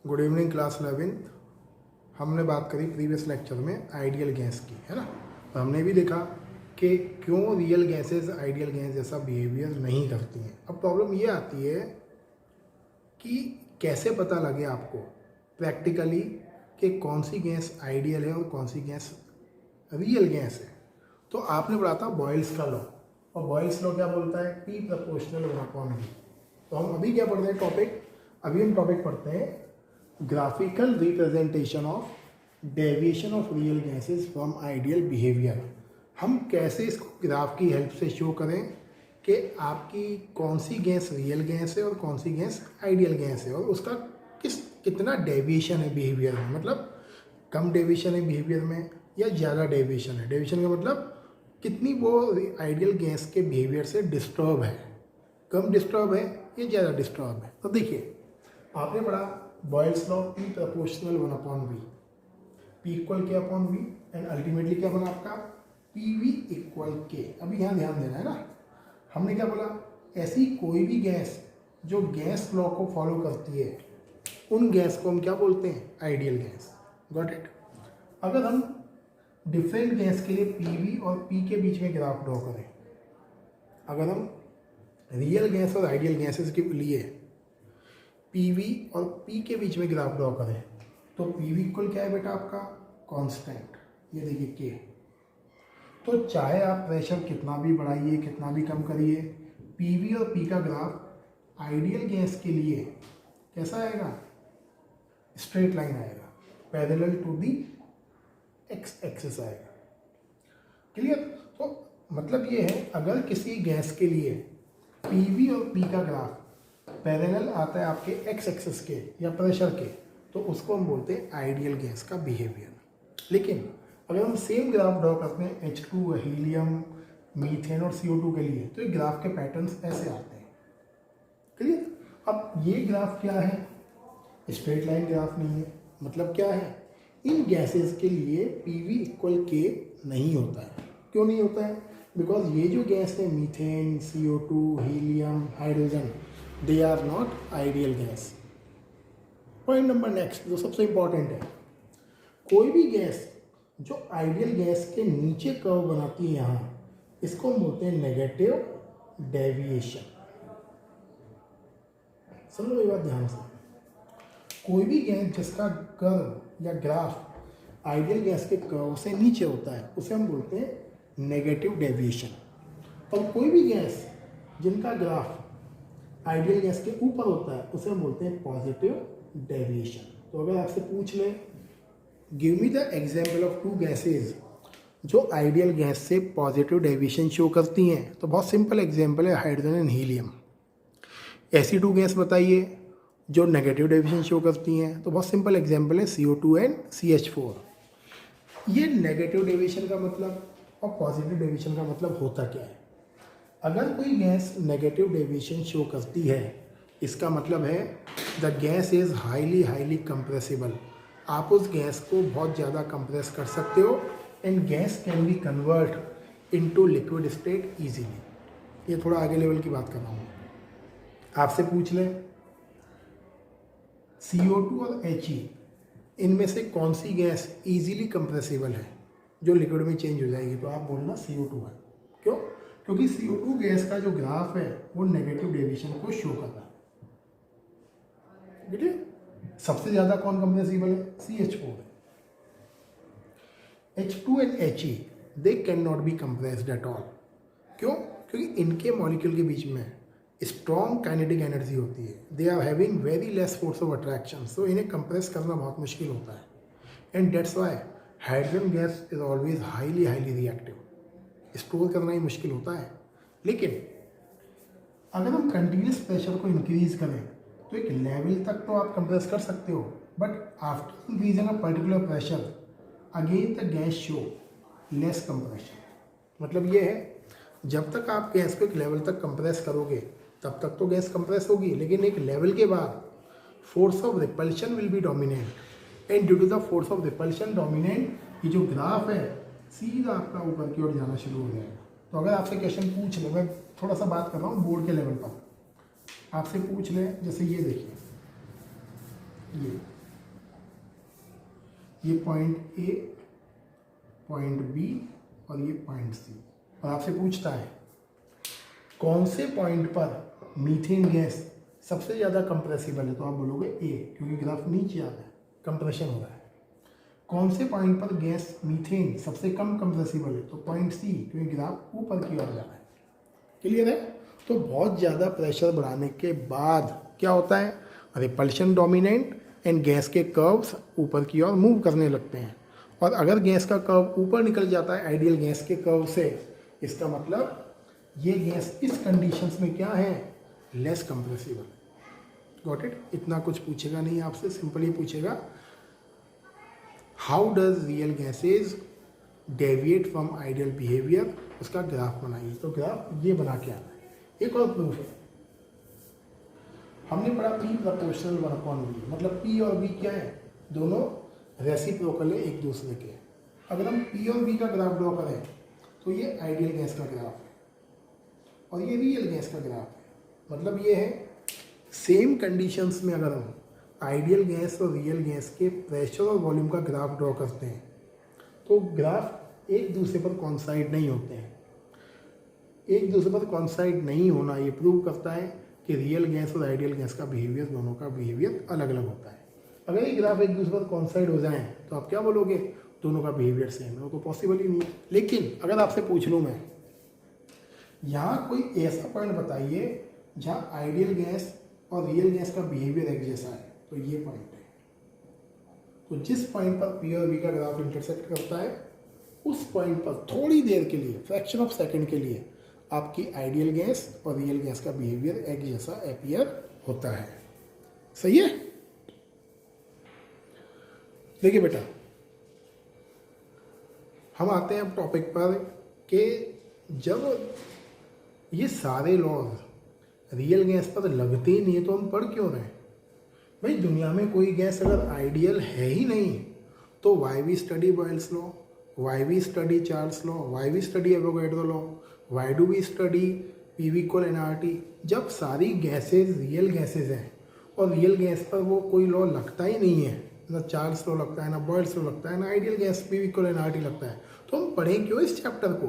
Good evening class 11th। हमने बात करी प्रीवियस लेक्चर में आइडियल गैस की, है ना। तो हमने भी देखा कि क्यों रियल गैसेस आइडियल गैस जैसा बिहेवियर नहीं करती हैं। अब प्रॉब्लम ये आती है कि कैसे पता लगे आपको प्रैक्टिकली कि कौन सी गैस आइडियल है और कौन सी गैस रियल गैस है। तो आपने पढ़ा था बॉयल्स का लॉ, और बॉयल्स लॉ क्या बोलता है? P proportional 1/V। तो हम अभी क्या पढ़ रहे हैं टॉपिक? अभी हम टॉपिक पढ़ते हैं graphical representation of deviation of real gases from ideal behaviour. हम कैसे इसको ग्राफ की हेल्प से शो करें कि आपकी कौन सी गैस रियल गैस है और कौन सी गैस आइडियल गैस है, और उसका कितना डेविएशन है बिहेवियर में। मतलब कम डेविएशन है बिहेवियर में या ज़्यादा डेविएशन है। डेविएशन का मतलब कितनी वो आइडियल गैस के बिहेवियर से डिस्टर्ब है, कम डिस्टर्ब है या ज़्यादा डिस्टर्ब है। तो देखिए, आपने पढ़ा Boyle's law, P proportional 1/V, P equal K/V, and ultimately क्या बना आपका? PV equal K। अभी यहाँ ध्यान देना है ना, हमने क्या बोला? ऐसी कोई भी गैस जो गैस लॉ को फॉलो करती है उन गैस को हम क्या बोलते हैं? Ideal gas. Got it? अगर हम डिफरेंट गैस के लिए PV और P के बीच में ग्राफ ड्रॉ करें, अगर हम रियल गैस और आइडियल गैसेस के लिए PV और P के बीच में ग्राफ ड्रॉ करें तो PV इक्वल क्या है बेटा आपका? कांस्टेंट। ये देखिए K। तो चाहे आप प्रेशर कितना भी बढ़ाइए, कितना भी कम करिए, PV और P का ग्राफ आइडियल गैस के लिए कैसा आएगा? स्ट्रेट लाइन आएगा, parallel to the X axis आएगा। क्लियर? तो मतलब ये है, अगर किसी गैस के लिए PV और P का ग्राफ पैरेलल आता है आपके एक्स एक्सिस के या प्रेशर के, तो उसको हम बोलते हैं आइडियल गैस का बिहेवियर। लेकिन अगर हम सेम ग्राफ ड्रॉ करते हैं H2, हीलियम, मीथेन और CO2 के लिए, तो ये ग्राफ के पैटर्न्स ऐसे आते हैं। क्लियर? अब ये ग्राफ क्या है? स्ट्रेट लाइन ग्राफ नहीं है। मतलब क्या है? इन गैसेस के लिए PV इक्वल K नहीं होता है। क्यों नहीं होता है? बिकॉज ये जो गैस है methane, CO2, helium, hydrogen, they are not ideal gas. Point number next जो सबसे इंपॉर्टेंट है, कोई भी गैस जो आइडियल गैस के नीचे कर्व बनाती है यहाँ, इसको हम बोलते हैं नेगेटिव डेविएशन। समझो ये बात ध्यान से। कोई भी गैस जिसका कर्व या ग्राफ आइडियल गैस के कर्व से नीचे होता है उसे हम बोलते हैं नेगेटिव डेविएशन, और कोई भी गैस जिनका ग्राफ आइडियल गैस के ऊपर होता है उसे हम बोलते हैं पॉजिटिव डेविएशन। तो अगर आपसे पूछ ले give me the example of to gases जो आइडियल गैस से पॉजिटिव डेविएशन शो करती हैं, तो बहुत सिंपल एग्जाम्पल है हाइड्रोजन एंड हीलियम। ऐसी टू गैस बताइए जो नेगेटिव डेविएशन शो करती हैं, तो बहुत सिंपल एग्जाम्पल है CO2 एंड CH4। ये नेगेटिव डेविएशन का मतलब और पॉजिटिव डेविएशन का मतलब होता क्या है? अगर कोई गैस नेगेटिव डेविएशन शो करती है, इसका मतलब है the gas is highly compressible. आप उस गैस को बहुत ज़्यादा कंप्रेस कर सकते हो and gas can be convert into liquid state easily. ये थोड़ा आगे लेवल की बात कर रहा हूँ। आपसे पूछ लें CO2 और He, इनमें से कौन सी गैस इजीली कंप्रेसिबल है जो लिक्विड में चेंज हो जाएगी, तो आप बोलना CO2 है। क्यों? क्योंकि CO2 गैस का जो ग्राफ है वो नेगेटिव डेविएशन को शो करता है। ठीक है? सबसे ज़्यादा कौन कंप्रेसिबल है? CH4 है। H2 and He they can not be compressed at all. क्यों? क्योंकि इनके मॉलिक्यूल के बीच में स्ट्रॉन्ग काइनेटिक एनर्जी होती है। They are having very less force of attraction, so इन्हें कंप्रेस करना बहुत मुश्किल होता है। And that's why hydrogen gas is always highly reactive. Store करना ही मुश्किल होता है। लेकिन अगर हम कंटिन्यूस प्रेशर को इंक्रीज करें तो एक लेवल तक तो आप कंप्रेस कर सकते हो, but after increasing a particular pressure again the gas show less compression. मतलब ये है, जब तक आप गैस को एक लेवल तक कंप्रेस करोगे तब तक तो गैस कंप्रेस होगी, लेकिन एक लेवल के बाद force of repulsion will be dominant, and due to the force of repulsion dominant ये जो ग्राफ है सीधा आपका ऊपर की ओर जाना शुरू हो जाएगा। तो अगर आपसे क्वेश्चन पूछ ले, मैं थोड़ा सा बात कर रहा हूँ बोर्ड के लेवल पर, आपसे पूछ ले जैसे ये देखिए ये पॉइंट ए, पॉइंट बी और ये पॉइंट सी। और आपसे पूछता है कौन से पॉइंट पर मीथेन गैस सबसे ज़्यादा कंप्रेसिबल है, तो आप बोलोगे ए, क्योंकि ग्राफ नीचे आ रहा है, कंप्रेशन हो रहा है। कौन से पॉइंट पर गैस मीथेन सबसे कम कंप्रेसिबल है, तो पॉइंट सी, क्योंकि ग्राफ ऊपर की ओर जा रहा है। क्लियर है? तो बहुत ज़्यादा प्रेशर बढ़ाने के बाद क्या होता है, रिपल्शन डोमिनेंट एंड गैस के कर्व्स ऊपर की ओर मूव करने लगते हैं। और अगर गैस का कर्व ऊपर निकल जाता है आइडियल गैस के कर्व से, इसका मतलब ये गैस इस कंडीशंस में क्या है, लेस कंप्रेसिबल। Got it? इतना कुछ पूछेगा नहीं आपसे, सिंपली पूछेगा how does real gases deviate from ideal behaviour, उसका ग्राफ बनाइए। तो ग्राफ ये बना के आना है। एक और प्रूफ है, हमने पढ़ा P प्रोपोर्शनल 1/V, मतलब P और V क्या है, दोनों रेसिप्रोकल है एक दूसरे के। अगर हम P और V का ग्राफ ड्रॉ करें तो ये आइडियल गैस का ग्राफ है और ये रियल गैस का ग्राफ है। मतलब ये है सेम कंडीशंस में अगर हम आइडियल गैस और रियल गैस के प्रेशर और वॉल्यूम का ग्राफ ड्रॉ करते हैं तो ग्राफ एक दूसरे पर कॉन्साइड नहीं होते हैं। एक दूसरे पर कॉन्साइड नहीं होना ये प्रूव करता है कि रियल गैस और आइडियल गैस का बिहेवियर, दोनों का बिहेवियर अलग अलग होता है। अगर ये ग्राफ एक दूसरे पर कॉन्साइड हो जाएं तो आप क्या बोलोगे, दोनों का बिहेवियर सेम है, वो तो पॉसिबल ही नहीं है। लेकिन अगर आपसे पूछ लूँ मैं, यहाँ कोई ऐसा पॉइंट बताइए जहाँ आइडियल गैस और रियल गैस का बिहेवियर एक जैसा है, तो ये पॉइंट है। तो जिस पॉइंट पर P और V का ग्राफ इंटरसेक्ट करता है उस पॉइंट पर थोड़ी देर के लिए, फ्रैक्शन ऑफ सेकंड के लिए, आपकी आइडियल गैस और रियल गैस का बिहेवियर एक जैसा अपीयर होता है। सही है? देखिए बेटा, हम आते हैं अब टॉपिक पर कि जब ये सारे लॉज रियल गैस पर लगते ही नहीं है तो हम पढ़ क्यों रहे हैं भाई। दुनिया में कोई गैस अगर आइडियल है ही नहीं तो why we study Boyle's law, why we study Charles law, why we study Avogadro law, why do we study PV = nRT। जब सारी गैसेज रियल गैसेज हैं और रियल गैस पर वो कोई लॉ लगता ही नहीं है, ना चार्ल्स लॉ लगता है, ना बॉयल्स लॉ लगता है, ना आइडियल गैस PV = nRT लगता है, तो हम पढ़ें क्यों इस चैप्टर को।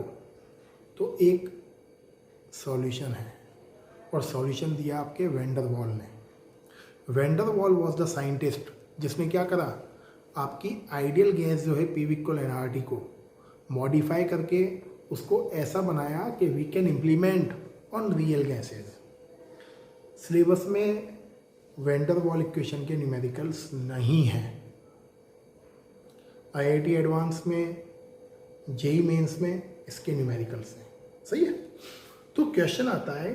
तो एक सॉल्यूशन है और सॉल्यूशन दिया आपके वेंडर वॉल ने। Vendor wall was the scientist जिसने क्या करा, आपकी आइडियल गैस जो है PV = nRT को मॉडिफाई करके उसको ऐसा बनाया कि we can implement on real gases. Syllabus में वेंडर वॉल इक्वेशन के न्यूमेरिकल्स नहीं हैं। IIT एडवांस में, JEE मेंस में इसके न्यूमेरिकल्स हैं। सही है? तो क्वेश्चन आता है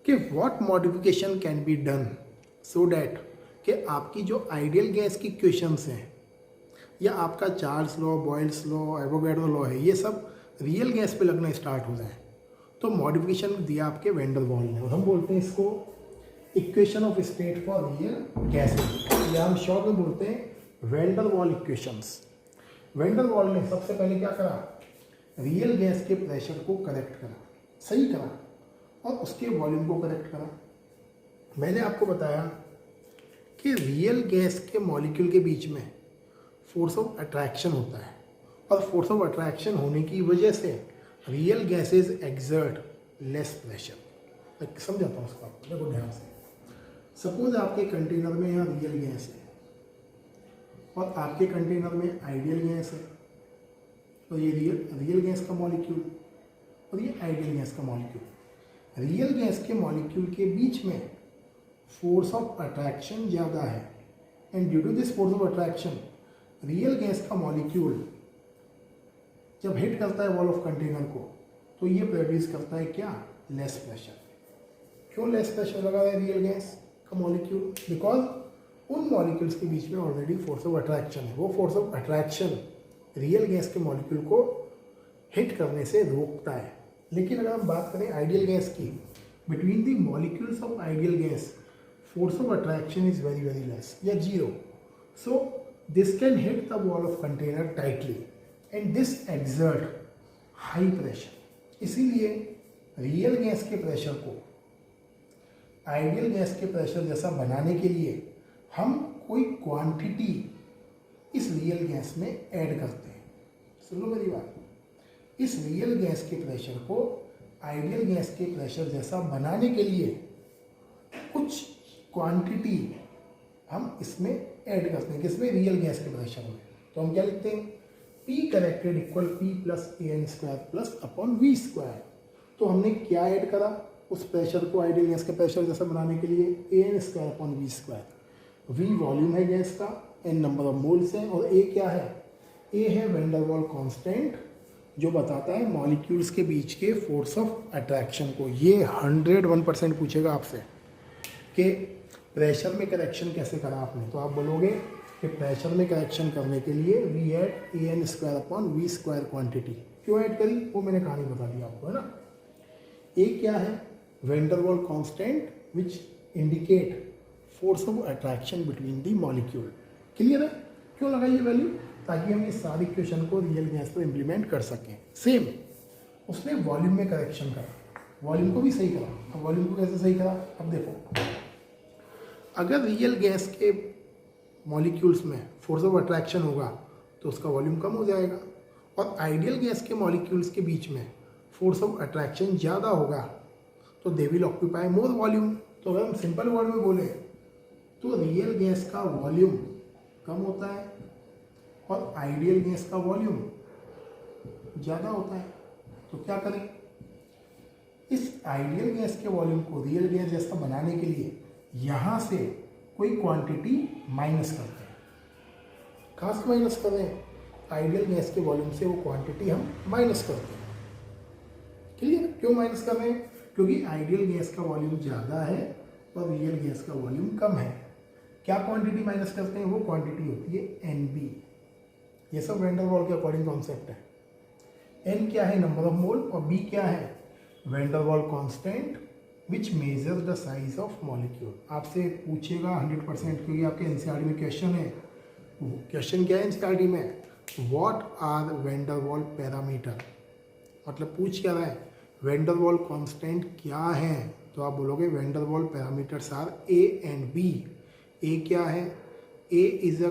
कि what modification can be done so that कि आपकी जो आइडियल गैस की क्वेश्चंस हैं या आपका Charles law, Boyle's law, Avogadro law है, ये सब रियल गैस पे लगना स्टार्ट हो जाए। तो मॉडिफिकेशन दिया आपके वेंडर वॉल ने और हम बोलते हैं इसको equation of state for real gases, या हम शॉर्ट में बोलते हैं vendor wall equations. Vendor wall ने सबसे पहले क्या करा, रियल गैस के प्रेशर को करेक्ट करा, सही करा, और उसके वॉल्यूम को करेक्ट करा। मैंने आपको बताया कि रियल गैस के मॉलिक्यूल के बीच में फोर्स ऑफ अट्रैक्शन होता है और फोर्स ऑफ अट्रैक्शन होने की वजह से real gases exert less pressure. मैं समझाता हूँ उसको, आपको देखो ध्यान से। सपोज आपके कंटेनर में यहाँ रियल गैस है और आपके कंटेनर में आइडियल गैस है, और ये रियल गैस का मॉलिक्यूल और ये आइडियल गैस का मॉलिक्यूल। रियल गैस के मॉलिक्यूल के बीच में फोर्स ऑफ अट्रैक्शन ज़्यादा है, and due to this force of attraction real gas का मॉलिक्यूल जब हिट करता है वॉल ऑफ कंटेनर को तो ये प्रोड्यूस करता है क्या, लेस प्रेशर। क्यों लेस प्रेशर लगा रहा है रियल गैस का मॉलिक्यूल, बिकॉज उन मॉलिक्यूल्स के बीच में ऑलरेडी फोर्स ऑफ अट्रैक्शन है। वो force of attraction real gas के मॉलिक्यूल को हिट करने से रोकता है। लेकिन अगर हम बात करें आइडियल गैस की, between the molecules of ideal gas force of attraction is very very less या zero. So this can hit the wall of container tightly and this exert high pressure. इसीलिए रियल गैस के pressure को ideal gas के pressure जैसा बनाने के लिए हम कोई क्वांटिटी इस रियल गैस में ऐड करते हैं। सुन लो मेरी बात, इस रियल गैस के प्रेशर को आइडियल गैस के प्रेशर जैसा बनाने के लिए कुछ क्वांटिटी हम इसमें ऐड करते हैं, किसमें, रियल गैस के प्रेशर में। तो हम क्या लिखते हैं, P corrected equal P plus AN square plus upon V square. तो हमने क्या ऐड करा, उस प्रेशर को आइडियल गैस के प्रेशर जैसा बनाने के लिए AN square upon V square. V volume है गैस का, N नंबर ऑफ मोल्स हैं, और A क्या है, A है वैन डर वाल कांस्टेंट जो बताता है मॉलिक्यूल्स के बीच के फोर्स ऑफ अट्रैक्शन को। ये 101% पूछेगा आपसे कि प्रेशर में करेक्शन कैसे करा आपने, तो आप बोलोगे कि प्रेशर में करेक्शन करने के लिए we add AN square upon V square quantity. क्यों ऐड करी वो मैंने कहानी बता दी आपको, है ना। A क्या है, वैन डर वाल constant which indicate force of attraction between the molecule. Clear है, क्यों लगा ये वैल्यू, ताकि हम इस सारी इक्वेशन को रियल गैस पर इम्प्लीमेंट कर सकें। सेम उसने वॉल्यूम में करेक्शन करा, वॉल्यूम को भी सही करा। अब वॉल्यूम को कैसे सही करा, अब देखो, अगर रियल गैस के मॉलिक्यूल्स में फोर्स ऑफ अट्रैक्शन होगा तो उसका वॉल्यूम कम हो जाएगा, और आइडियल गैस के मॉलिक्यूल्स के बीच में फोर्स ऑफ अट्रैक्शन ज़्यादा होगा तो they will occupy more volume. तो अगर हम सिंपल वर्ड में बोले तो रियल गैस का वॉल्यूम कम होता है और आइडियल गैस का वॉल्यूम ज़्यादा होता है। तो क्या करें, इस आइडियल गैस के वॉल्यूम को रियल गैस जैसा बनाने के लिए यहाँ से कोई क्वांटिटी माइनस करते हैं। कहाँ से माइनस कर रहे हैं, आइडियल गैस के वॉल्यूम से वो क्वांटिटी हम माइनस करते हैं। क्लियर, क्यों माइनस कर रहे हैं, क्योंकि आइडियल गैस का वॉल्यूम ज़्यादा है और रियल गैस का वॉल्यूम कम है। क्या क्वांटिटी माइनस करते हैं, वो क्वांटिटी होती है NB। ये सब वैन डर वाल के अकॉर्डिंग कॉन्सेप्ट है। N क्या है, नंबर ऑफ मोल, और B क्या है, वैन डर वाल constant which measures the size of molecule. आपसे पूछेगा 100%, क्योंकि आपके NCERT में क्वेश्चन है। क्वेश्चन क्या है NCERT में, व्हाट आर वैन डर वाल पैरामीटर, मतलब पूछ क्या रहा है, वैन डर वाल कांस्टेंट क्या है। तो आप बोलोगे van der Waals parameters are A and B। A क्या है, A is a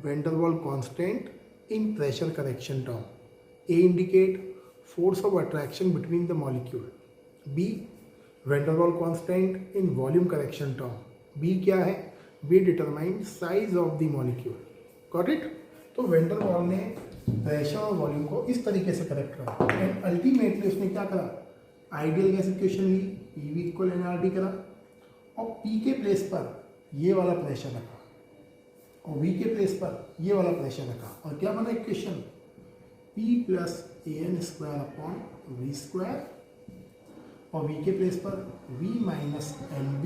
van der वाल constant in pressure correction term. A indicate force of attraction between the molecule. B van der Waal constant in volume correction term. B क्या है, B determine size of the molecule. Got it? तो van der वाल ने pressure और volume को इस तरीके से करेक्ट करा एंड अल्टीमेटली उसने क्या करा, आइडियल गैस इक्वेशन ली, PV इक्वल nRT करा और P के प्लेस पर ये वाला प्रेशर रखा और V के प्लेस पर ये वाला प्रेशर रखा, और क्या बना equation, P plus AN square upon V square, और V के प्लेस पर V minus NB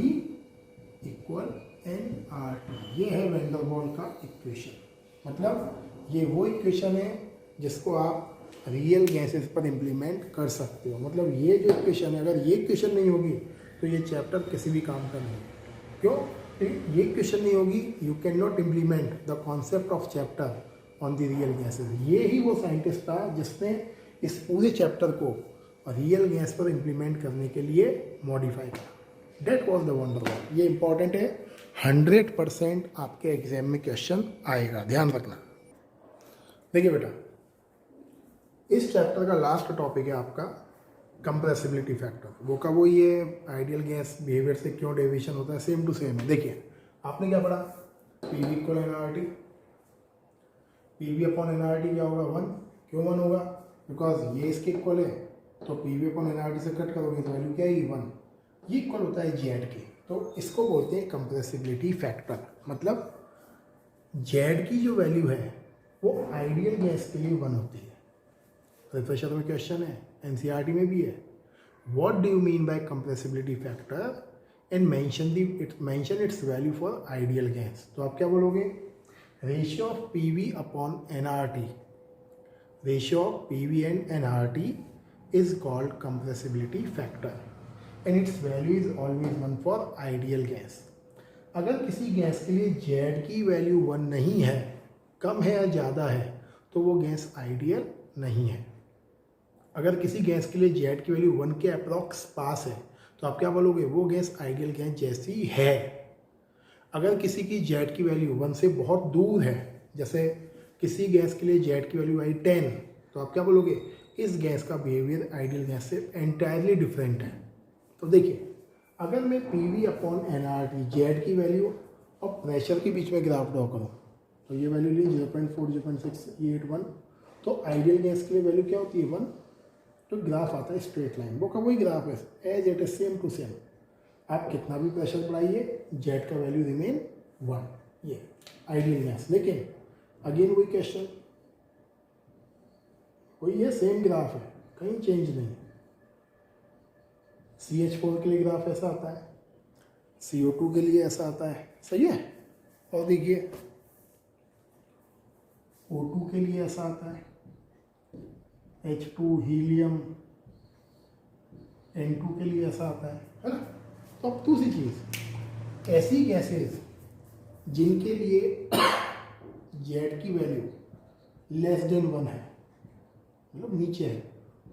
equal nRT। ये है वैन डर वाल का इक्वेशन। मतलब ये वो इक्वेशन है जिसको आप रियल गैसेस पर इम्प्लीमेंट कर सकते हो। मतलब ये जो इक्वेशन है, अगर ये इक्वेशन नहीं होगी तो ये चैप्टर किसी भी काम का नहीं है। क्यों, ये इक्वेशन नहीं होगी, you can not implement the concept of chapter on the real gases. ये ही वो साइंटिस्ट था जिसने इस पूरे चैप्टर को रियल गैस पर इम्प्लीमेंट करने के लिए मॉडिफाई करा। डेट वॉज द वंडर वाल। ये इंपॉर्टेंट है, 100% आपके एग्जाम में क्वेश्चन आएगा, ध्यान रखना। देखिए बेटा, इस चैप्टर का लास्ट टॉपिक है आपका कंप्रेसिबिलिटी फैक्टर। वो का वो ये आइडियल गैस बिहेवियर से क्यों डेविएशन होता है, सेम टू सेम है। देखिए आपने क्या पढ़ा, PV equal nRT, PV upon nRT क्या होगा, 1। क्यों 1 होगा, बिकॉज ये इसके इक्वल है, तो PV अपॉन nRT से कट करोगे तो वैल्यू क्या आएगी, 1। ये इक्वल होता है Z के, तो इसको बोलते हैं कंप्रेसिबिलिटी फैक्टर। मतलब Z की जो वैल्यू है वो आइडियल गैस के लिए 1 होती है। रिफ्रेशर में क्वेश्चन है, NCERT में भी है, what do you mean by compressibility factor and mention it's value for ideal gas. तो आप क्या बोलोगे, ratio of PV upon nRT, ratio of PV and nRT is called compressibility factor and its value is always 1 for ideal gas। अगर किसी gas के लिए Z की value 1 नहीं है, कम है या ज़्यादा है, तो वो गैस आइडियल नहीं है। अगर किसी गैस के लिए Z की वैल्यू 1 के अप्रॉक्स पास है, तो आप क्या बोलोगे, वो गैस आइडियल गैस जैसी है। अगर किसी की जेड की वैल्यू 1 से बहुत दूर है, जैसे किसी गैस के लिए जेड की वैल्यू आई 10, तो आप क्या बोलोगे, इस गैस का बिहेवियर आइडियल गैस से एंटायरली डिफरेंट है। तो देखिए, अगर मैं P upon N R T Z की वैल्यू और प्रेशर के बीच में ग्राफ ड्रॉ करूँ, तो ये वैल्यू ली 0.4 0.681, तो आइडियल गैस के लिए वैल्यू क्या होती है 1, तो ग्राफ आता है स्ट्रेट लाइन, वो का वही ग्राफ है as it is same to same. आप कितना भी प्रेशर बढ़ाइए जेड का वैल्यू रिमेन 1, ये आइडियल गैस। लेकिन अगेन वही क्वेश्चन, वही है, सेम ग्राफ है, कहीं चेंज नहीं। CH4 के लिए ग्राफ ऐसा आता है, CO2 के लिए ऐसा आता है, सही है। और देखिए O2 के लिए ऐसा आता है, H2 हीलियम, N2 के लिए ऐसा आता है ना। तो अब दूसरी चीज, ऐसी गैसेज जिनके लिए जेड की वैल्यू लेस देन 1 है, मतलब नीचे है,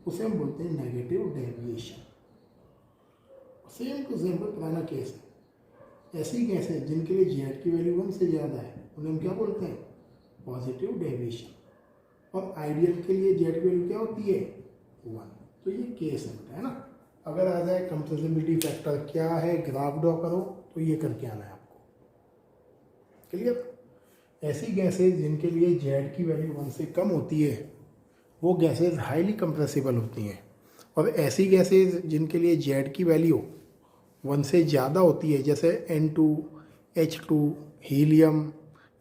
उसे हम बोलते हैं negative deviation. Same to same पर पुराना केस है। ऐसी गैसेज जिनके लिए जेड की वैल्यू 1 से ज़्यादा है उन्हें हम क्या बोलते हैं, पॉजिटिव डेविएशन। और आइडियल के लिए जेड की वैल्यू क्या होती है 1। तो ये केस है ना। अगर आ जाए कंप्रेसिबिलिटी फैक्टर क्या है, ग्राफ ड्रॉ करो, तो ये करके आना है आपको, क्लियर। ऐसी गैसेज जिनके लिए जेड की वैल्यू 1 से कम होती है वो गैसेज हाईली कंप्रेसिबल होती हैं, और ऐसी गैसेज जिनके लिए जेड की वैल्यू 1 से ज़्यादा होती है, जैसे N2 H2 हीलियम,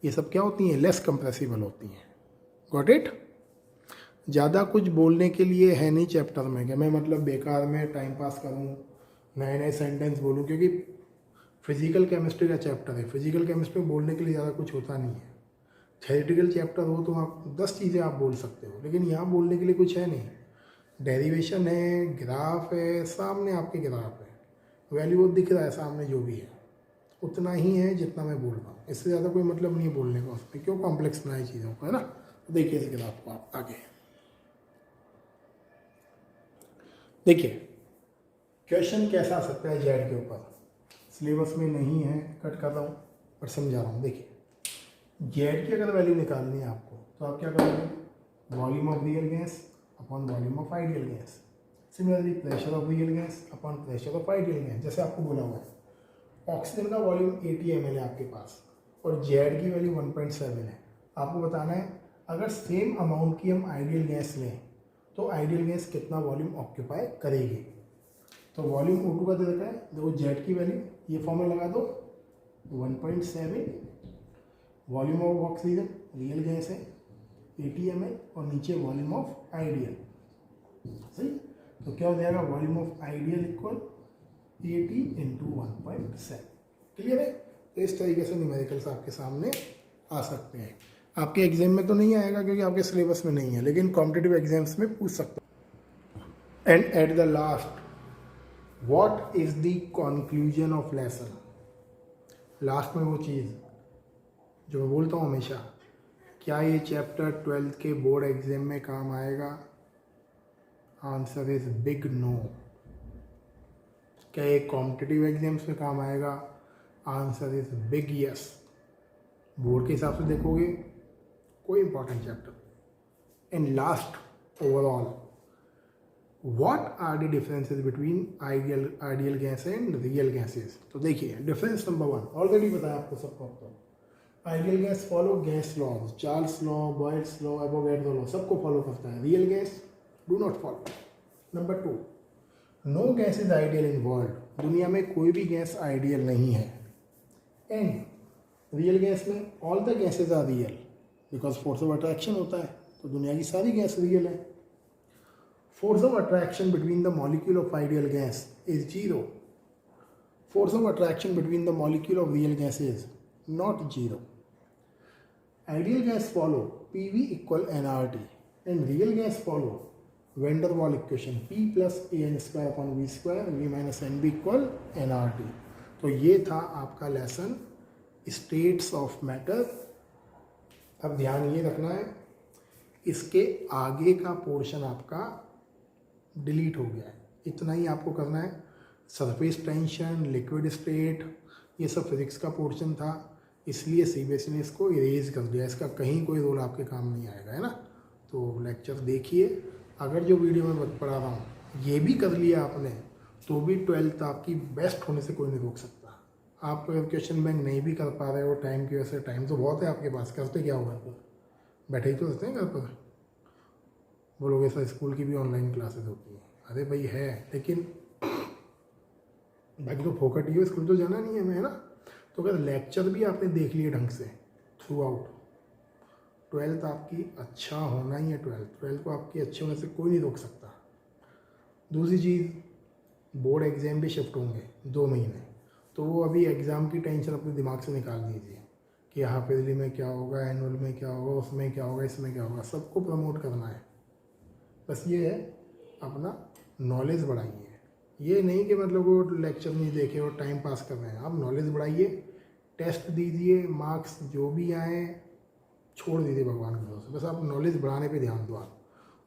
ये सब क्या होती हैं, लेस कंप्रेसिबल होती हैं। Got it. ज़्यादा कुछ बोलने के लिए है नहीं चैप्टर में, कि मैं मतलब बेकार में टाइम पास करूँ, नए नए सेंटेंस बोलूँ, क्योंकि फिजिकल केमिस्ट्री का चैप्टर है। फिजिकल केमिस्ट्री में बोलने के लिए ज़्यादा कुछ होता नहीं है। थ्योरेटिकल चैप्टर हो तो आप 10 चीज़ें आप बोल सकते हो, लेकिन यहाँ बोलने के लिए कुछ है नहीं। डेरिवेशन है, ग्राफ है, सामने आपके ग्राफ है, वैल्यू दिख रहा है सामने, जो भी है उतना ही है जितना मैं बोल रहा हूँ, इससे ज़्यादा कोई मतलब नहीं है बोलने का उसमें, क्यों कॉम्प्लेक्स बनाए चीज़ों को, है ना। तो देखिए इस ग्राफ को आप आगे देखिए, क्वेश्चन कैसा आ सकता है जेड के ऊपर, सिलेबस में नहीं है, कट कर रहा हूँ पर समझा रहा हूँ। देखिए, जेड की अगर वैल्यू निकालनी है आपको, तो आप क्या करोगे, volume of real gas upon volume of ideal gas, similarly pressure of real gas upon pressure of ideal gas. जैसे आपको बोला हुआ है ऑक्सीजन का वॉल्यूम 80 ml है आपके पास और जेड की वैल्यू 1.7 है। आपको बताना है अगर सेम अमाउंट की हम आइडियल गैस लें तो आइडियल गैस कितना वॉल्यूम ऑक्यूपाई करेगी। तो वॉल्यूम O2 का दे रखा है, देखो जेड की वैल्यू, ये फॉर्मूला लगा दो 1.7, volume of oxygen real gas है 80 ml, और नीचे वॉल्यूम ऑफ आइडियल, सही। तो क्या हो जाएगा, volume of ideal equal 80 into 1.7। Clear है। तो इस तरीके से न्यूमेरिकल्स आपके सामने आ सकते हैं। आपके एग्जाम में तो नहीं आएगा क्योंकि आपके सिलेबस में नहीं है, लेकिन कॉम्पिटिटिव एग्जाम्स में पूछ सकते हैं। And at the last, what is the conclusion of lesson. Last में वो चीज़ जो मैं बोलता हूँ हमेशा, क्या ये चैप्टर 12th के बोर्ड एग्जाम में काम आएगा? Answer is big no. क्या ये कॉम्पिटिटिव एग्जाम्स में काम आएगा? Answer is big yes. Board के हिसाब से देखोगे कोई important chapter. And last, overall, what are the differences between ideal gas and real gases. तो देखिए, डिफरेंस नंबर 1 ऑलरेडी बताया आपको सबको। तो ideal gas follow gas laws, Charles law, Boyle's law, Avogadro law, सबको फॉलो करता है। Real gas do not follow. Number 2, no gas is ideal in world. दुनिया में कोई भी गैस आइडियल नहीं है। एंड रियल गैस में all the gases are real because force of attraction होता है, तो दुनिया की सारी गैस रियल है। Force of attraction between the molecule of ideal gas is 0। Force of attraction between the molecule of real gas is not 0। Ideal gas follow PV equal nRT and real gas follow vendor Waals equation P plus AN² upon V², V minus NB equal nRT। तो ये था आपका lesson states of matter. अब ध्यान ये रखना है, इसके आगे का पोर्शन आपका डिलीट हो गया है, इतना ही आपको करना है। सरफेस टेंशन, लिक्विड स्टेट, ये सब फिजिक्स का पोर्शन था, इसलिए सीबीएसई ने इसको इरेज कर दिया। इसका कहीं कोई रोल आपके काम नहीं आएगा, है ना। तो लेक्चर देखिए। अगर जो वीडियो में पढ़ा रहा हूँ ये भी कर लिया आपने तो भी 12th आपकी बेस्ट होने से कोई नहीं रोक सकता। आप क्वेश्चन बैंक नहीं भी कर पा रहे हो टाइम की वजह से, टाइम तो बहुत है आपके पास, करते क्या होगा? पर बैठे ही तो रहते हैं घर पर। बोलोगे सर स्कूल की भी ऑनलाइन क्लासेस होती हैं, अरे भाई है, लेकिन बाकी तो फोकट ही है, स्कूल तो जाना नहीं है हमें, है ना। तो अगर लेक्चर भी आपने देख लिए ढंग से थ्रू आउट, 12th आपकी अच्छा होना ही है। 12th को आपकी अच्छे होने से कोई नहीं रोक सकता। दूसरी चीज़, बोर्ड एग्ज़ाम भी शिफ्ट होंगे 2 महीने, तो वो अभी एग्ज़ाम की टेंशन अपने दिमाग से निकाल दीजिए कि यहाँ प्रीली में क्या होगा, एनुअल में क्या होगा, उसमें क्या होगा, इसमें क्या होगा, सबको प्रमोट करना है। बस ये है, अपना नॉलेज बढ़ाइए। ये नहीं कि मतलब वो लेक्चर नहीं देखे और टाइम पास कर रहे हैं। आप नॉलेज बढ़ाइए, टेस्ट दीजिए, मार्क्स जो भी आए छोड़ दीजिए भगवान के भरोसे। बस आप नॉलेज बढ़ाने पे ध्यान दो। आप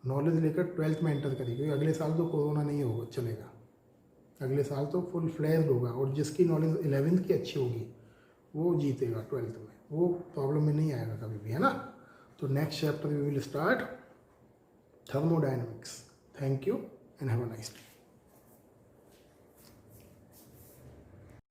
नॉलेज लेकर 12th में एंटर करिए, क्योंकि अगले साल तो कोरोना नहीं होगा, चलेगा। अगले साल तो फुल फ्लैश्ड होगा, और जिसकी नॉलेज 11th की अच्छी होगी वो जीतेगा 12th में, वो प्रॉब्लम में नहीं आएगा कभी भी, है ना। तो next chapter we will start thermodynamics. Thank you and have a nice day.